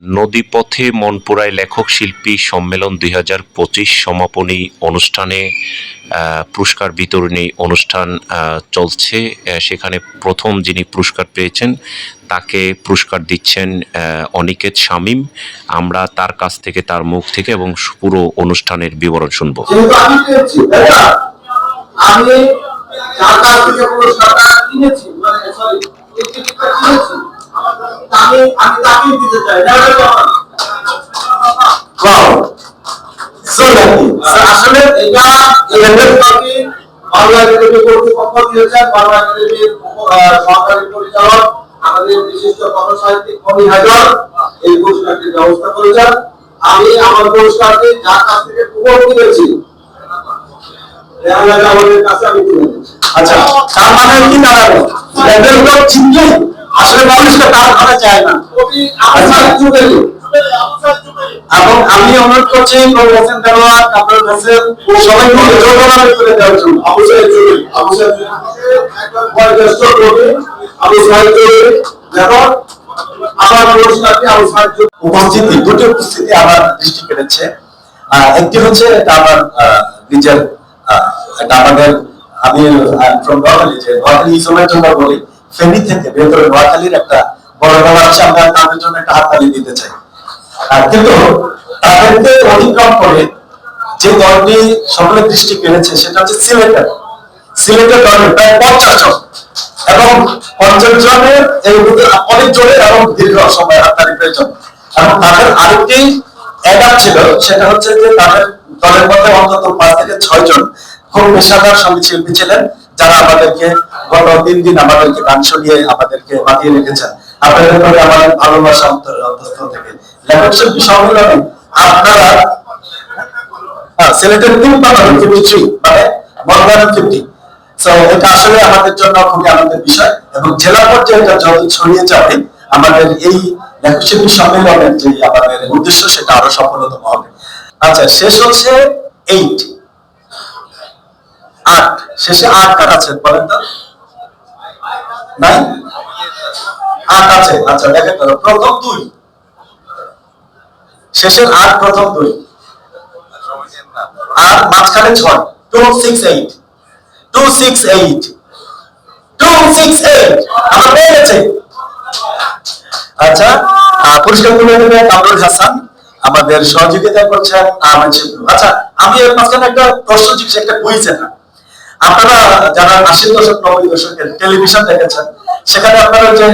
নদীপথে মনপুরায় লেখক শিল্পী সম্মেলন ২০২৫ সমাপনী অনুষ্ঠানে পুরস্কার বিতরণী অনুষ্ঠান চলছে। সেখানে প্রথম যিনি পুরস্কার পেয়েছেন তাকে পুরস্কার দিচ্ছেন অনিকেত শামীম। আমরা তার কাছ থেকে, তার মুখ থেকে এবং পুরো অনুষ্ঠানের বিবরণ শুনব। আসলে এটা বাংলা একাডেমি কর্তৃপক্ষ দিয়েছেন। বাংলা একাডেমির সহকারী পরিচালক আমাদের বিশিষ্ট কথা সাহিত্যিক কবি হায়দার এই পুরস্কারটির ব্যবস্থা করেছেন। আমি আমার পুরস্কারটি যার কাছ থেকে উপহার পেয়েছি আমাদের কাছে আমি তুলে দিচ্ছি। আচ্ছা, তার মানে কি দাঁড়ালো লেভেল কোড চিনলে আসলে মানুষকে তার ধরা যায় না। এবং আমি অনুরোধ করছি প্রফেসর দেওয়ার কাপড় হোসেন সবাই মিলে জোরদার করে দেওয়ার জন্য। অবশ্যই জরুরি, অবশ্যই একবার বয়োজ্যেষ্ঠ কবি আবু সাইদ চৌধুরী দেখো আমার পুরস্কারটি আবু সাইদ উপস্থিতি, দুটি উপস্থিতি আমার দৃষ্টি কেড়েছে। একটি হচ্ছে এটা আমার নিজের, এটা আমাদের, আমি ফ্রম নোয়াখালী, যে নোয়াখালী ইসলামের জন্য বলি, ফেনী থেকে ভেতরে নোয়াখালীর একটা বড় দল আছে, আমরা তাদের জন্য একটা হাততালি দিতে চাই। কিন্তু তাদেরকে অতিক্রম করে যে দলটি সকলের দৃষ্টি কেড়েছে সেটা হচ্ছে সিলেটের দলের প্রায় 50 জন, এবং 50 জনের অনেক জোরে এবং দীর্ঘ সময় হাততালি প্রয়োজন। এবং তাদের আরেকটি অ্যাডাপ ছিল, সেটা হচ্ছে যে তাদের দলের মধ্যে অন্তত 5 থেকে 6 জন খুব পেশাদার সঙ্গীত শিল্পী ছিলেন, যারা আমাদেরকে গত 3 দিন আমাদেরকে গান শুনিয়ে আমাদেরকে মাতিয়ে রেখেছেন। আপনাদের প্রতি আমার ভালোবাসা অন্তঃস্থল থেকে। লেখক শিল্পী সম্মেলনে আপনারা সিলেটের 53 মানে বর্তমানে 50, সো এটা আসলে আমাদের জন্য খুবই আনন্দের বিষয়, এবং জেলা পর্যায়ে এটা যত ছড়িয়ে যাবে আমাদের এই লেখক শিল্পী সম্মেলনের যে আমাদের উদ্দেশ্য সেটা আরো সফলতম হবে। আচ্ছা, শেষ হচ্ছে 8 শেষে 8 কার আছে বলেন তো? নাই 8 আছে। আচ্ছা, দেখেন তো প্রথম 2, শেষের 8 প্রথম 2, আর মাঝখানে 6, 268 আমরা পেয়ে গেছি। আচ্ছা, পুরস্কার তুলে দেবে কামরুল হাসান, আমাদের সহযোগিতা করছেন আহমেদ শিবলু। আচ্ছা, আমি এর মাঝখানে একটা প্রশ্ন জিজ্ঞেস, একটা কুইজ। আপনারা যারা 80 দশক 90 দশকের টেলিভিশন দেখেছেন, সেখানে আপনারা যে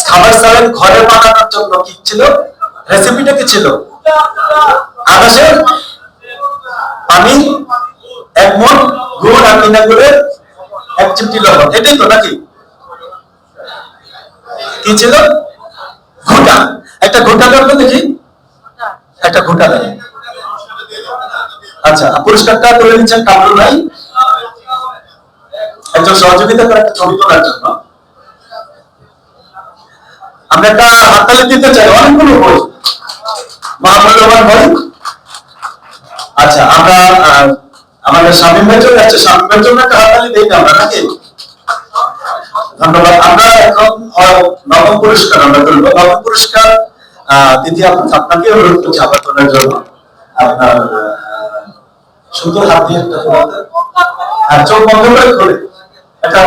খাবার চালেন ঘরে বানানোর জন্য কি ছিল, রেসিপিটা কি ছিল? আকাশের পানি, 1 মণ গুড় আর বিনাগুড়ের 1 চিমটি লবণ, এটাই তো নাকি? কি ছিল? ঘোটা। একটা ঘোটা করবে দেখি, একটা ঘোটা দেন। আচ্ছা, পুরস্কারটা তুলে নিচ্ছেন কামরুল ভাই একজন সহযোগিতা করে একটা ছবি তোলার জন্য। আমরা একটা হাততালি দিতে চাই, অনেকগুলো বই, মহামূল্যবান বই। আচ্ছা, আমরা আমাদের শামীম ভাই চলে যাচ্ছে, শামীম ভাইয়ের জন্য একটা হাততালি দিই আমরা নাকি? ধন্যবাদ। আমরা এখন নবম পুরস্কার আমরা তুলব। নবম পুরস্কার দিদি আপনাকে অনুরোধ করছি আবার তোলার জন্য। আপনার সুন্দর হাত দিয়ে একটা তোলাতে, আর চোখ বন্ধ করে খোলে, এটা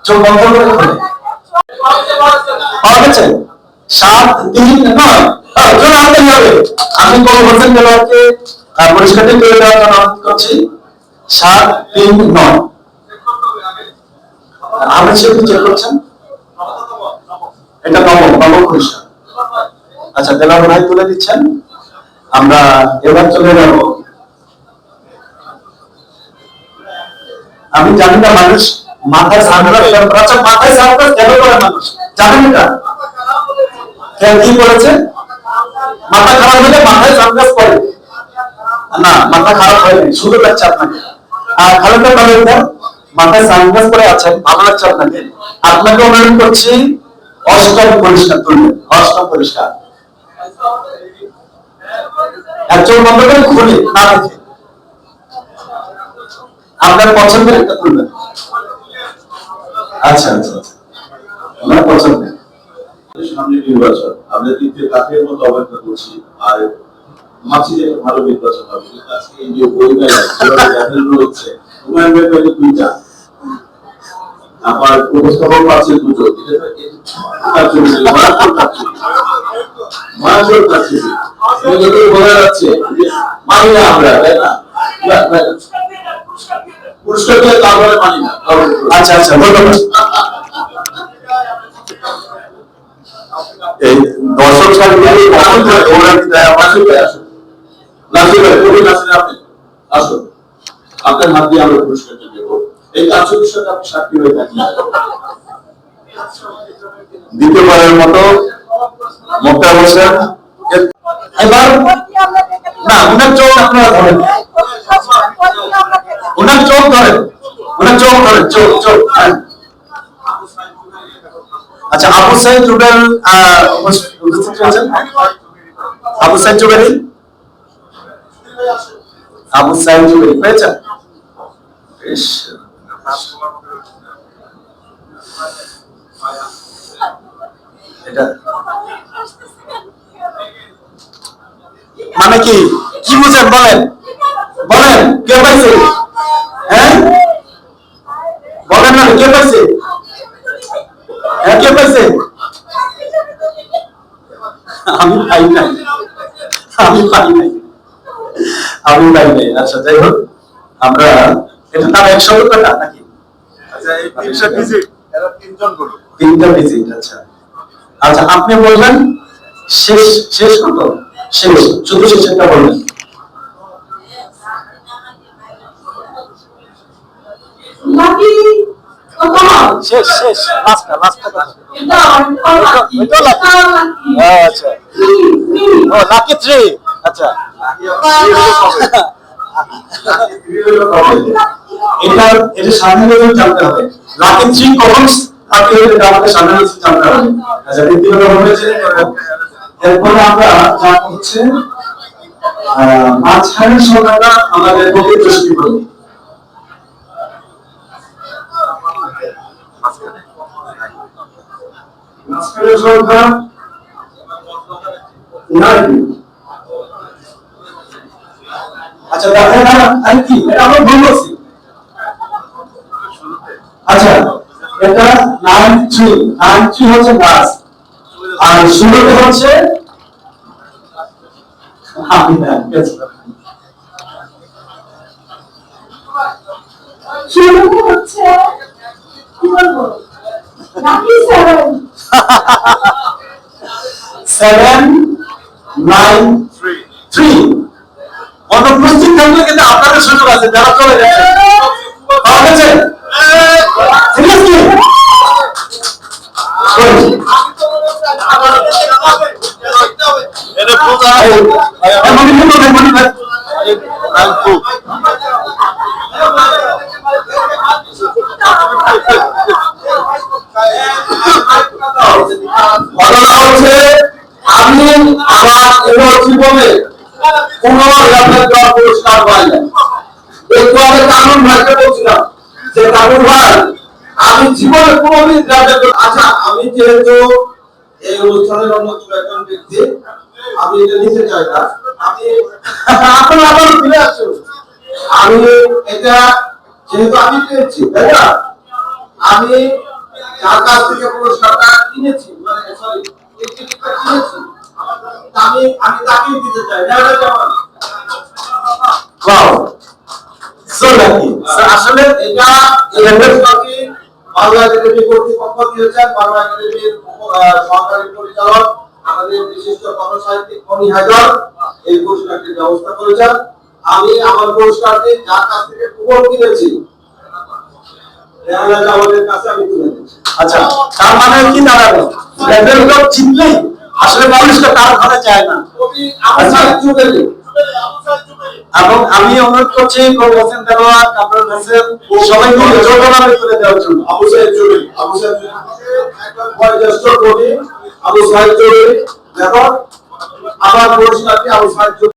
চোখ বন্ধ করে খোলে। পাওয়া গেছে 7, 3, 9 জন হাতে হবে। আমি কবি হোসেন দেওয়ারকে পুরস্কারটি তুলে দেওয়ার জন্য অনুরোধ করছি। 7, 3, 9 আমি সেটা চেক করছেন, এটা নবম পুরস্কার। আচ্ছা, দেলার ভাই তুলে দিচ্ছেন। আমরা এবার চলে যাব, আমি জানি না মানুষ মাথায় সানগ্লাস, আচ্ছা মাথায় সানগ্লাস কেন করে মানুষ জানেন এটা? কেন কি করেছে? মাথা খারাপ হলে মাথায় সানগ্লাস পরে না, মাথা খারাপ হয়নি, সুন্দর লাগছে আপনাকে। আর খালেদা খালেদা মাথায় সানগ্লাস পরে আছেন, ভালো লাগছে আপনাকে। আপনাকে অনুরোধ করছি 8ম পুরস্কার তুলবেন। 8ম পুরস্কার একজন বন্ধ করে খুলে না দেখে আপনার পছন্দের একটা তুলবেন। আচ্ছা আচ্ছা, আমার পছন্দের সামনে নির্বাচন, আমরা তৃতীয় কাঠের মতো অপেক্ষা করছি। আর ভাবছি যে একটা ভালো নির্বাচন হবে, কিন্তু আজকে এই যে বই মেলায় যেভাবে দেখানো হচ্ছে, হুমায়ুন ভাই পাইলে 2টা, আবার উপস্থাপক পাচ্ছে 2টো, এটা তো মারাত্মক কাছে বোঝা যাচ্ছে যে মানি না আমরা, তাই না? পুরস্কার দিয়ে তারপরে মানি না। আচ্ছা আচ্ছা, ধন্যবাদ। এই দর্শক সাথে ওরা কি দেয় আমার সাথে আসে? নাসির ভাই, কবি নাসির আপনি আসুন, আপনার হাত দিয়ে আমরা পুরস্কারটা দেব। এই কাজটির সাথে আপনি সাক্ষী হয়ে থাকেন। দ্বিতীয়বারের মতো মোক্তার হোসেন, এবার না, উনার চোখ আপনারা ধরেন, উনার চোখ ধরেন, উনার চোখ ধরেন, চোখ চোখ। আচ্ছা, আবু সাইদ জুবেল উপস্থিত রয়েছেন। আবু সাইদ জুবেল, আবু সাইদ জুবেল পেয়েছেন? বেশ, এটা মানে কি কি বুঝেন বলেন, বলেন কে পাইছে? হ্যাঁ বলেন না, কে পাইছে? হ্যাঁ কে পাইছে? আমি পাই নাই, আমি পাই নাই, আমি পাই নাই। আচ্ছা, যাই হোক, আমরা এটা তার 100 টাকা নাকি? আচ্ছা, এই 3টা ভিজিট, এরা 3জন গুলো 3টা ভিজিট। আচ্ছা আচ্ছা, আপনি বলবেন শেষ, শেষ কত? শেষ, শুধু শেষটা বলবেন। শেষ শেষ, লাস্টটা, লাস্টটা কত? এটা লাকি। আচ্ছা, ও লাকি 3। আচ্ছা, এটা এটা সাধারণত জানতে হবে লাকি 3 কখন থাকে, এটা আমাদের সাধারণত জানতে হবে। আচ্ছা, দ্বিতীয়টা হচ্ছে, এরপরে আমরা জানবো হচ্ছে মাঝখানের সংখ্যাটা আমাদের পবিত্র কি বলি? মাঝখানের সংখ্যা 9। আচ্ছা, দেখেন না, আর কি এটা আমরা ভুল বলছি। আচ্ছা, এটা 93 হচ্ছে গাছ, আর 16 হচ্ছে আমি না, হচ্ছে কি বলবো, নাকি 7 793। অনুপস্থিত থাকলে কিন্তু আপনাদের সুযোগ আছে, যারা চলে গেছে। পাওয়া গেছে? সিরিয়াসলি? এটা পূজা ঘটনা হচ্ছে, আমি আমার এবার জীবনে কোনো ল্যাপটপ দেওয়ার পুরস্কার পাই না। একটু আগে কানুন ভাইকে বলছিলাম যে কানুন ভাই, আমি জীবনে কোনোদিন ল্যাপটপ, আচ্ছা আমি যেহেতু এই অনুষ্ঠানের অন্যতম একজন ব্যক্তি, আমি এটা নিতে চাই না। আমি এখন আবার ফিরে আসুন, আমি এটা যেহেতু আমি পেয়েছি, তাই না? আমি যার কাছ থেকে পুরস্কারটা কিনেছি, মানে সরি এই টিকিটটা কিনেছি, আমি আমি তাকেই দিতে চাই। Wow, so lucky. আসলে এটা এলাকাবাসী বাংলা একাডেমি কর্তৃপক্ষ দিয়েছেন, বাংলা একাডেমির সহকারী পরিচালক আমাদের বিশিষ্ট কথাসাহিত্যিক মনি হায়দার এই পুরস্কারটির ব্যবস্থা করেছেন। আমি আমার পুরস্কারটি যার কাছ থেকে কুপন কিনেছি আমাদের কাছে আমি তুলে দিচ্ছি। আচ্ছা, তার মানে কি দাঁড়ালো, লেভেল টপ জিতলেই আসলে পুরস্কার তার ঘরে যায় না। এবং আমি অনুরোধ করছি কবি হোসেন দেলোয়ার, কামরুল হোসেন সবাইকে যোগদান করে দেওয়ার জন্য। আবু সাইদ চৌধুরী, আবু সাইদ একজন বয়োজ্যেষ্ঠ কবি, আবু সাইদ চৌধুরী, দেখো আমার পুরস্কারটি আবু সাইদ